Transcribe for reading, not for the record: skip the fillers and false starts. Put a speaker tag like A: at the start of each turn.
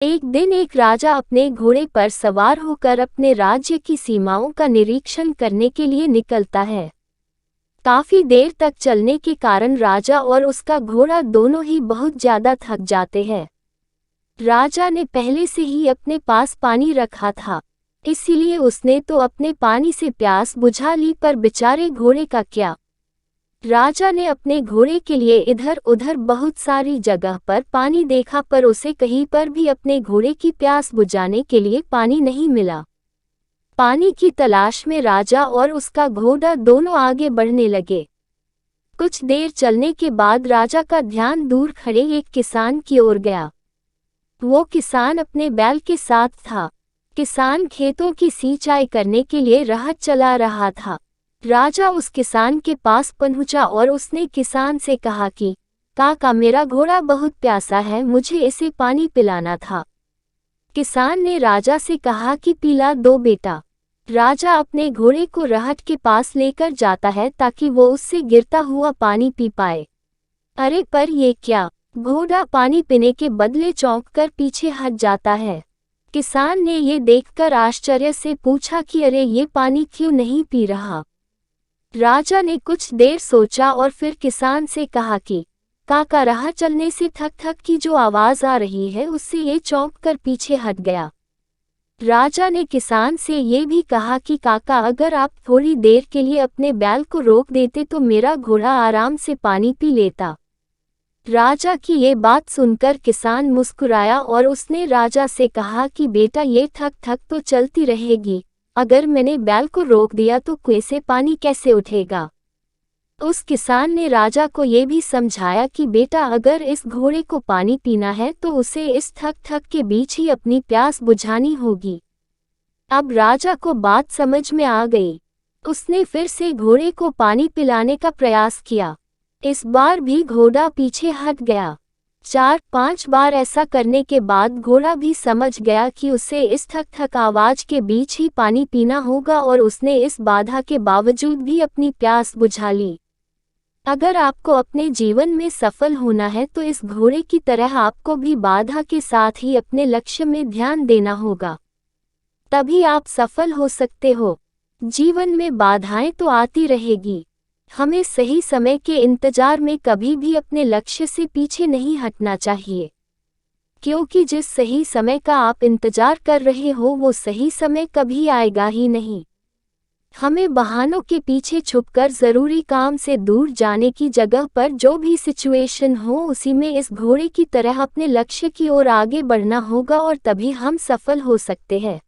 A: एक दिन एक राजा अपने घोड़े पर सवार होकर अपने राज्य की सीमाओं का निरीक्षण करने के लिए निकलता है। काफी देर तक चलने के कारण राजा और उसका घोड़ा दोनों ही बहुत ज्यादा थक जाते हैं। राजा ने पहले से ही अपने पास पानी रखा था, इसीलिए उसने तो अपने पानी से प्यास बुझा ली, पर बेचारे घोड़े का क्या। राजा ने अपने घोड़े के लिए इधर उधर बहुत सारी जगह पर पानी देखा, पर उसे कहीं पर भी अपने घोड़े की प्यास बुझाने के लिए पानी नहीं मिला। पानी की तलाश में राजा और उसका घोड़ा दोनों आगे बढ़ने लगे। कुछ देर चलने के बाद राजा का ध्यान दूर खड़े एक किसान की ओर गया। वो किसान अपने बैल के साथ था। किसान खेतों की सिंचाई करने के लिए राहत चला रहा था। राजा उस किसान के पास पहुंचा और उसने किसान से कहा कि काका, मेरा घोड़ा बहुत प्यासा है, मुझे इसे पानी पिलाना था। किसान ने राजा से कहा कि पिला दो बेटा। राजा अपने घोड़े को राहत के पास लेकर जाता है ताकि वो उससे गिरता हुआ पानी पी पाए। अरे पर ये क्या! घोड़ा पानी पीने के बदले चौंककर पीछे हट जाता है। किसान ने ये देखकर आश्चर्य से पूछा कि अरे, ये पानी क्यों नहीं पी रहा। राजा ने कुछ देर सोचा और फिर किसान से कहा कि काका, राह चलने से थक थक की जो आवाज आ रही है उससे ये चौंककर पीछे हट गया। राजा ने किसान से ये भी कहा कि काका, अगर आप थोड़ी देर के लिए अपने बैल को रोक देते तो मेरा घोड़ा आराम से पानी पी लेता। राजा की ये बात सुनकर किसान मुस्कुराया और उसने राजा से कहा कि बेटा, ये थक थक तो चलती रहेगी, अगर मैंने बैल को रोक दिया तो कुएं से पानी कैसे उठेगा। उस किसान ने राजा को ये भी समझाया कि बेटा, अगर इस घोड़े को पानी पीना है तो उसे इस थक थक के बीच ही अपनी प्यास बुझानी होगी। अब राजा को बात समझ में आ गई। उसने फिर से घोड़े को पानी पिलाने का प्रयास किया। इस बार भी घोड़ा पीछे हट गया। 4-5 बार ऐसा करने के बाद घोड़ा भी समझ गया कि उसे इस थक थक आवाज के बीच ही पानी पीना होगा और उसने इस बाधा के बावजूद भी अपनी प्यास बुझा ली। अगर आपको अपने जीवन में सफल होना है तो इस घोड़े की तरह आपको भी बाधा के साथ ही अपने लक्ष्य में ध्यान देना होगा, तभी आप सफल हो सकते हो। जीवन में बाधाएं तो आती रहेगी, हमें सही समय के इंतजार में कभी भी अपने लक्ष्य से पीछे नहीं हटना चाहिए, क्योंकि जिस सही समय का आप इंतजार कर रहे हो वो सही समय कभी आएगा ही नहीं। हमें बहानों के पीछे छुपकर जरूरी काम से दूर जाने की जगह पर जो भी सिचुएशन हो उसी में इस घोड़े की तरह अपने लक्ष्य की ओर आगे बढ़ना होगा और तभी हम सफल हो सकते हैं।